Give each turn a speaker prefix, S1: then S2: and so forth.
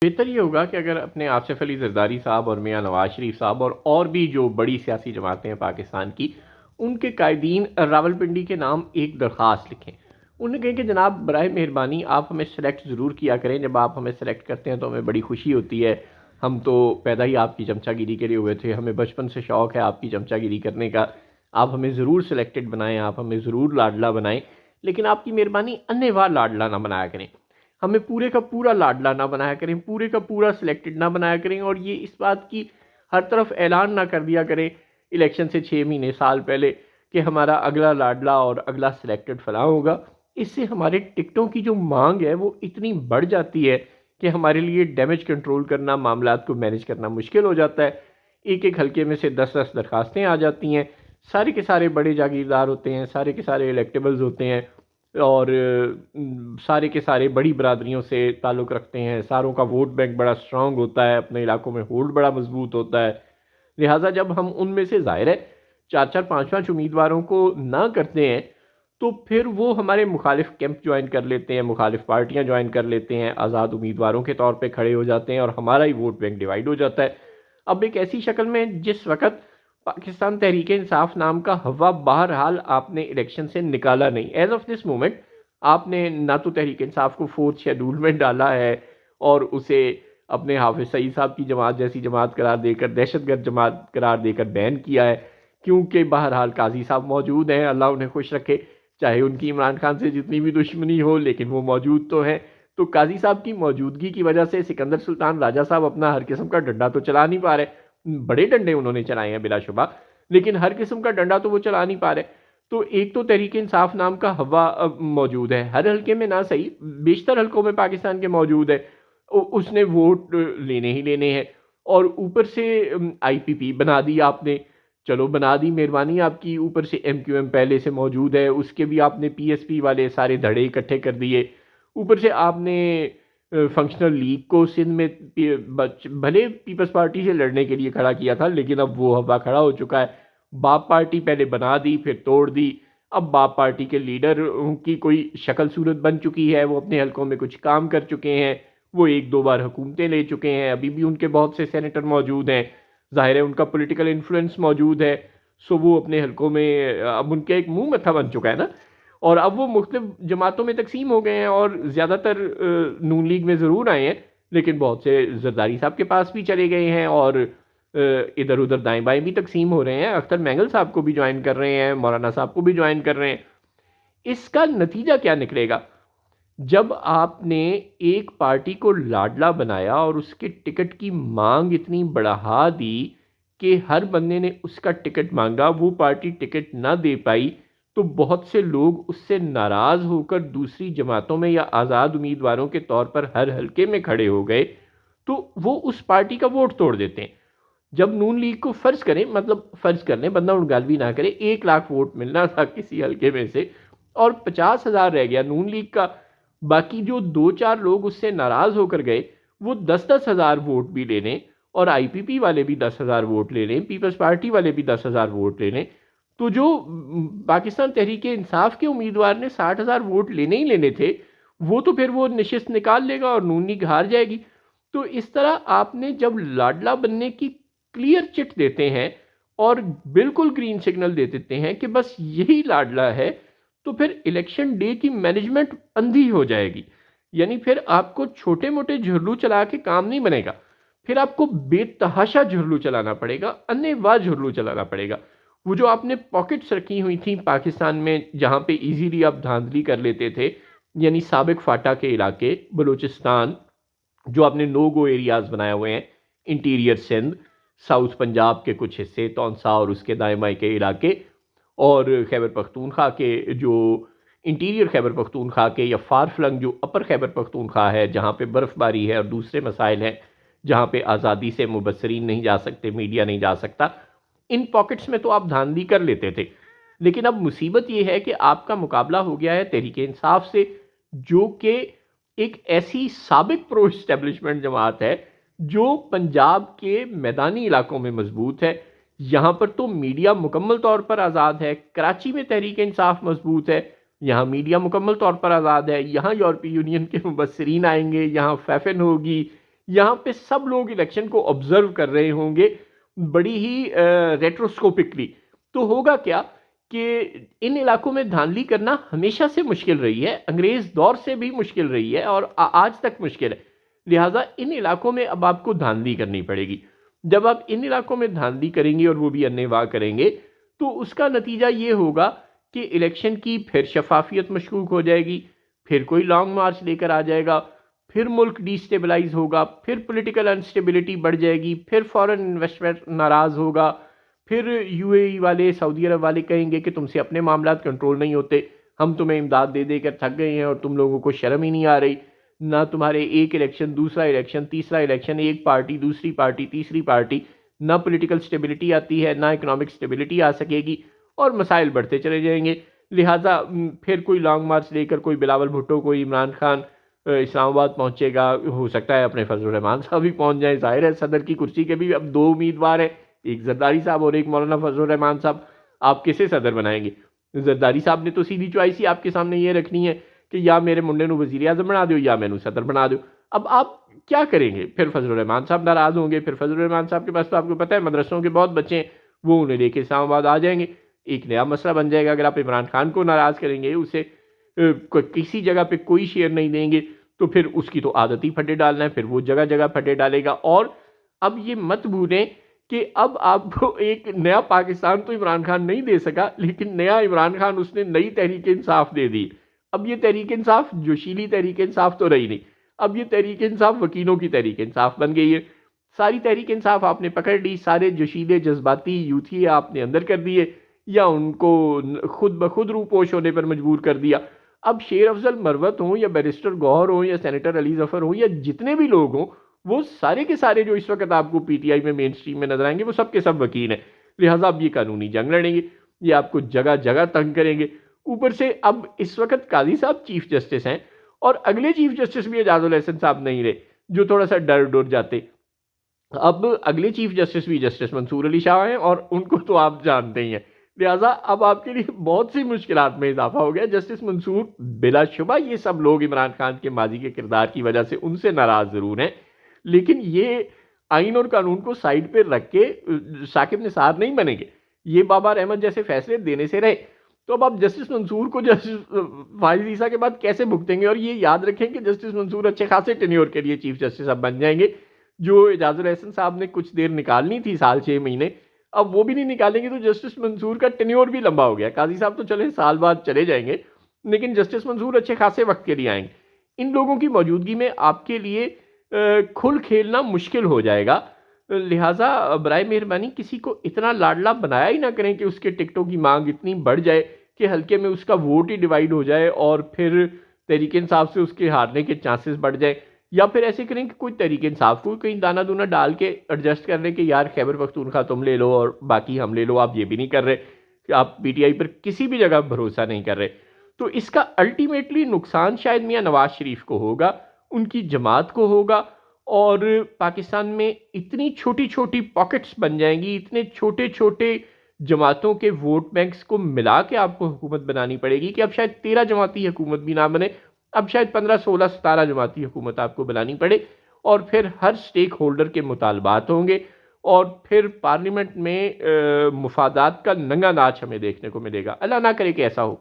S1: बेहतर ये होगा कि अगर अपने आसिफ अली जरदारी साहब और मियाँ नवाज शरीफ साहब और भी जो बड़ी सियासी जमातें हैं पाकिस्तान की, उनके कायदीन रावलपिंडी के नाम एक दरख्वास्त लिखें। उन्हें कहें कि जनाब बराए मेहरबानी आप हमें सेलेक्ट ज़रूर किया करें, जब आप हमें सेलेक्ट करते हैं तो हमें बड़ी खुशी होती है। हम तो पैदा ही आपकी चमचागिरी के लिए हुए थे, हमें बचपन से शौक़ है आपकी चमचागिरी करने का। आप हमें ज़रूर सेलेक्टेड बनाएं, आप हमें ज़रूर लाडला बनाएं, लेकिन आपकी मेहरबानी अन्यवार लाडला ना बनाया करें, हमें पूरे का पूरा लाडला ना बनाया करें, पूरे का पूरा सिलेक्टेड ना बनाया करें। और ये इस बात की हर तरफ ऐलान ना कर दिया करें इलेक्शन से 6 महीने साल पहले कि हमारा अगला लाडला और अगला सिलेक्टेड फलां होगा। इससे हमारे टिकटों की जो मांग है वो इतनी बढ़ जाती है कि हमारे लिए डैमेज कंट्रोल करना, मामलात को मैनेज करना मुश्किल हो जाता है। एक एक हल्के में से 10-10 दरखास्तें आ जाती हैं, सारे के सारे बड़े जागीरदार होते हैं, सारे के सारे इलेक्टेबल्स होते हैं और सारे के सारे बड़ी बरादरियों से ताल्लुक़ रखते हैं, सारों का वोट बैंक बड़ा स्ट्रांग होता है, अपने इलाकों में होल्ड बड़ा मजबूत होता है। लिहाजा जब हम उनमें से ज़ाहिर है 4-4 5-5 उम्मीदवारों को ना करते हैं तो फिर वो हमारे मुखालिफ कैंप ज्वाइन कर लेते हैं, मुखालिफ पार्टियां ज्वाइन कर लेते हैं, आज़ाद उम्मीदवारों के तौर पे खड़े हो जाते हैं और हमारा ही वोट बैंक डिवाइड हो जाता है। अब एक ऐसी शक्ल में जिस वक्त पाकिस्तान तहरीक इंसाफ नाम का हवा बहरहाल आपने इलेक्शन से निकाला नहीं, एज ऑफ दिस मोमेंट आपने ना तो तहरीक इंसाफ को 4th शेड्यूल में डाला है और उसे अपने हाफिज सईद साहब की जमात जैसी जमात करार देकर, दहशतगर्द जमात करार देकर बैन किया है, क्योंकि बहरहाल काजी साहब मौजूद हैं, अल्लाह उन्हें खुश रखे, चाहे उनकी इमरान खान से जितनी भी दुश्मनी हो लेकिन वो मौजूद तो हैं। तो काजी साहब की मौजूदगी की वजह से सिकंदर सुल्तान राजा साहब अपना हर किस्म का डंडा तो चला नहीं पा रहे, बड़े डंडे उन्होंने चलाए हैं बिलाशुबा, लेकिन हर किस्म का डंडा तो वो चला नहीं पा रहे। तो एक तो तहरीक इंसाफ नाम का हवा मौजूद है, हर हल्के में ना सही बेशतर हल्कों में पाकिस्तान के मौजूद है, उसने वोट लेने ही लेने हैं। और ऊपर से IPP बना दी आपने, चलो बना दी, मेहरबानी आपकी। ऊपर से MQM पहले से मौजूद है, उसके भी आपने PSP वाले सारे धड़े इकट्ठे कर दिए। ऊपर से आपने फंक्शनल लीग को सिंध में भले पीपल्स पार्टी से लड़ने के लिए खड़ा किया था, लेकिन अब वो हवा खड़ा हो चुका है। बाप पार्टी पहले बना दी फिर तोड़ दी, अब बाप पार्टी के लीडर की कोई शक्ल सूरत बन चुकी है, वो अपने हलकों में कुछ काम कर चुके हैं, वो 1-2 बार हुकूमतें ले चुके हैं, अभी भी उनके बहुत से सेनेटर मौजूद हैं, ज़ाहिर है उनका पॉलिटिकल इन्फ्लुएंस मौजूद है। सो वो अपने हलकों में अब उनका एक मुंह मत्था बन चुका है ना, और अब वो मुख्तलिफ जमातों में तकसीम हो गए हैं और ज़्यादातर नून लीग में ज़रूर आए हैं, लेकिन बहुत से जरदारी साहब के पास भी चले गए हैं और इधर उधर दाएं बाएं भी तकसीम हो रहे हैं, अख्तर मैंगल साहब को भी ज्वाइन कर रहे हैं, मौलाना साहब को भी ज्वाइन कर रहे हैं। इसका नतीजा क्या निकलेगा? जब आपने एक पार्टी को लाडला बनाया और उसके टिकट की मांग इतनी बढ़ा दी कि हर बंदे ने उसका टिकट मांगा, वो पार्टी टिकट ना दे पाई, तो बहुत से लोग उससे नाराज़ होकर दूसरी जमातों में या आज़ाद उम्मीदवारों के तौर पर हर हल्के में खड़े हो गए, तो वो उस पार्टी का वोट तोड़ देते हैं। जब नून लीग को फ़र्ज़ करें, मतलब फ़र्ज़ कर लें, बंदा उड़गालवी ना करे, 1 लाख वोट मिलना था किसी हल्के में से और 50,000 रह गया नून लीग का, बाकी जो 2-4 लोग उससे नाराज़ होकर गए वो 10-10 हज़ार वोट भी ले लें और IPP वाले भी 10,000 वोट ले लें, पीपल्स पार्टी वाले भी 10,000 वोट ले लें, तो जो पाकिस्तान तहरीक इंसाफ के उम्मीदवार ने 60,000 वोट लेने ही लेने थे, वो तो फिर वो नशिस्त निकाल लेगा और नून लीग हार जाएगी। तो इस तरह आपने जब लाडला बनने की क्लियर चिट देते हैं और बिल्कुल ग्रीन सिग्नल दे देते हैं कि बस यही लाडला है, तो फिर इलेक्शन डे की मैनेजमेंट अंधी हो जाएगी। यानी फिर आपको छोटे मोटे झुर्लू चला के काम नहीं बनेगा, फिर आपको बेतहाशा झुर्लू चलाना पड़ेगा, अन्यवाह झुर्लू चलाना पड़ेगा। वो जो आपने पॉकेट्स रखी हुई थी पाकिस्तान में जहाँ पे इजीली आप धांधली कर लेते थे, यानी साबिक फाटा के इलाके, बलूचिस्तान, जो आपने नो गो एरियाज़ बनाए हुए हैं, इंटीरियर सिंध, साउथ पंजाब के कुछ हिस्से, तौंसा और उसके दाएं बाएं के इलाके, और खैबर पख्तूनख्वा के जो इंटीरियर खैबर पख्तूनख्वा के या फार फ्लंग जो अपर खैबर पख्तूनख्वा है, जहाँ पे बर्फ़बारी है और दूसरे मसाइल हैं, जहाँ पे आज़ादी से मुबसरीन नहीं जा सकते, मीडिया नहीं जा सकता, इन पॉकेट्स में तो आप धांधली कर लेते थे। लेकिन अब मुसीबत ये है कि आपका मुकाबला हो गया है तहरीक इंसाफ से, जो कि एक ऐसी साबिक प्रो इस्टेब्लिशमेंट जमात है जो पंजाब के मैदानी इलाकों में मजबूत है। यहाँ पर तो मीडिया मुकम्मल तौर पर आज़ाद है, कराची में तहरीक इंसाफ मजबूत है, यहाँ मीडिया मुकम्मल तौर पर आज़ाद है, यहाँ यूरोपीय यूनियन के मुबसरीन आएंगे, यहाँ फैफन होगी, यहाँ पे सब लोग इलेक्शन को ऑब्जर्व कर रहे होंगे बड़ी ही रेट्रोस्कोपिकली। तो होगा क्या कि इन इलाकों में धांधली करना हमेशा से मुश्किल रही है, अंग्रेज दौर से भी मुश्किल रही है और आज तक मुश्किल है। लिहाजा इन इलाकों में अब आपको धांधली करनी पड़ेगी। जब आप इन इलाकों में धांधली करेंगे और वो भी अन्नेवाह करेंगे तो उसका नतीजा ये होगा कि इलेक्शन की फिर शफाफियत मशकूक हो जाएगी, फिर कोई लॉन्ग मार्च लेकर आ जाएगा, फिर मुल्क डिस्टेबलाइज होगा, फिर पॉलिटिकल अनस्टेबिलिटी बढ़ जाएगी, फिर फॉरेन इन्वेस्टमेंट नाराज होगा, फिर यूएई वाले, सऊदी अरब वाले कहेंगे कि तुमसे अपने मामला कंट्रोल नहीं होते, हम तुम्हें इमदाद दे देकर थक गए हैं और तुम लोगों को शर्म ही नहीं आ रही, ना तुम्हारे एक इलेक्शन, दूसरा इलेक्शन, तीसरा इलेक्शन, एक पार्टी, दूसरी पार्टी, तीसरी पार्टी, ना पॉलिटिकल स्टेबिलिटी आती है, ना इकोनॉमिक स्टेबिलिटी आ सकेगी और मसाइल बढ़ते चले जाएंगे। लिहाजा फिर कोई लॉन्ग मार्च लेकर कोई बिलावल भुट्टो, कोई इमरान खान इस्लामाबाद पहुंचेगा, हो सकता है अपने फजल रहमान साहब भी पहुंच जाए। जाहिर है सदर की कुर्सी के भी अब 2 उम्मीदवार हैं, एक जरदारी साहब और एक मौलाना फजल रहमान साहब। आप किसे सदर बनाएंगे? जरदारी साहब ने तो सीधी चॉइस ही आपके सामने ये रखनी है कि या मेरे मुंडे को वजीर आजम बना दो या मैनू सदर बना दो। अब आप क्या करेंगे? फिर फजल रहमान साहब नाराज होंगे, फिर फजल रहमान साहब के पास तो आपको पता है मदरसों के बहुत बच्चे हैं, वो उन्हें लेके इस्लामाबाद आ जाएंगे, एक नया मसला बन जाएगा। अगर आप इमरान खान को नाराज करेंगे, उसे किसी जगह पे कोई शेयर नहीं देंगे, तो फिर उसकी तो आदत ही फटे डालना है, फिर वो जगह जगह फटे डालेगा। और अब ये मत भूलें कि अब आपको एक नया पाकिस्तान तो इमरान खान नहीं दे सका, लेकिन नया इमरान खान उसने नई तहरीक इंसाफ दे दी। अब ये तहरीक इंसाफ जोशीली तहरीक इंसाफ तो रही नहीं, अब ये तहरीक इंसाफ वकीलों की तहरीक इंसाफ बन गई है। सारी तहरीक इंसाफ आपने पकड़ ली, सारे जोशीले जज्बाती यूथी आपने अंदर कर दिए या उनको खुद ब खुद रूपोश होने पर मजबूर कर दिया। अब शेर अफजल मरवत हों या बैरिस्टर गौहर हों या सेनेटर अली जफर हों या जितने भी लोग हों, वो सारे के सारे जो इस वक्त आपको पीटीआई में मेन स्ट्रीम में नजर आएंगे, वो सब के सब वकील हैं। लिहाजा अब ये कानूनी जंग लड़ेंगे, ये आपको जगह जगह तंग करेंगे। ऊपर से अब इस वक्त काजी साहब चीफ जस्टिस हैं और अगले चीफ जस्टिस भी एजाजुल एहसन साहब नहीं रहे, जो थोड़ा सा डर डर जाते। अब अगले चीफ जस्टिस भी जस्टिस मंसूर अली शाह हैं और उनको तो आप जानते ही हैं। लिहाजा अब आपके लिए बहुत सी मुश्किलात में इजाफा हो गया। जस्टिस मंसूर बिलाशुबा ये सब लोग इमरान खान के माजी के किरदार की वजह से उनसे नाराज जरूर हैं, लेकिन ये आइन और कानून को साइड पर रख के साकिब निसार नहीं बनेंगे। ये बाबर अहमद जैसे फैसले देने से रहे, तो अब आप जस्टिस मंसूर को जस्टिस फाइज ईसा के बाद कैसे भुगतेंगे? और ये याद रखें कि जस्टिस मंसूर अच्छे खासे टेन्योर के लिए चीफ जस्टिस अब बन जाएंगे। जो एजाजुल एहसन साहब ने कुछ देर निकालनी थी, साल 6 महीने, अब वो भी नहीं निकालेंगे, तो जस्टिस मंसूर का टेन्योर भी लंबा हो गया। काजी साहब तो चले साल बाद चले जाएंगे, लेकिन जस्टिस मंसूर अच्छे खासे वक्त के लिए आएंगे। इन लोगों की मौजूदगी में आपके लिए खुल खेलना मुश्किल हो जाएगा। लिहाजा बराए मेहरबानी किसी को इतना लाडला बनाया ही ना करें कि उसके टिकटों की मांग इतनी बढ़ जाए कि हल्के में उसका वोट ही डिवाइड हो जाए और फिर तहरीक इंसाफ से उसके हारने के चांसेस बढ़ जाए। या फिर ऐसे करें कि कोई तहरीक इंसाफ को कहीं दाना दूना डाल के एडजस्ट कर रहे कि यार खैबर पख्तूनख्वा तुम ले लो और बाकी हम ले लो। आप ये भी नहीं कर रहे कि आप पीटीआई पर किसी भी जगह भरोसा नहीं कर रहे। तो इसका अल्टीमेटली नुकसान शायद मियाँ नवाज शरीफ को होगा, उनकी जमात को होगा, और पाकिस्तान में इतनी छोटी छोटी पॉकेट्स बन जाएंगी, इतने छोटे छोटे जमातों के वोट बैंक्स को मिला के आपको हुकूमत बनानी पड़ेगी कि अब शायद 13 जमाती हुकूमत भी ना बने, अब शायद 15, 16, 17 जमाती हुकूमत आपको बनानी पड़े। और फिर हर स्टेक होल्डर के मुतालबात होंगे और फिर पार्लियामेंट में मुफादात का नंगा नाच हमें देखने को मिलेगा। अल्लाह ना करे कि ऐसा हो।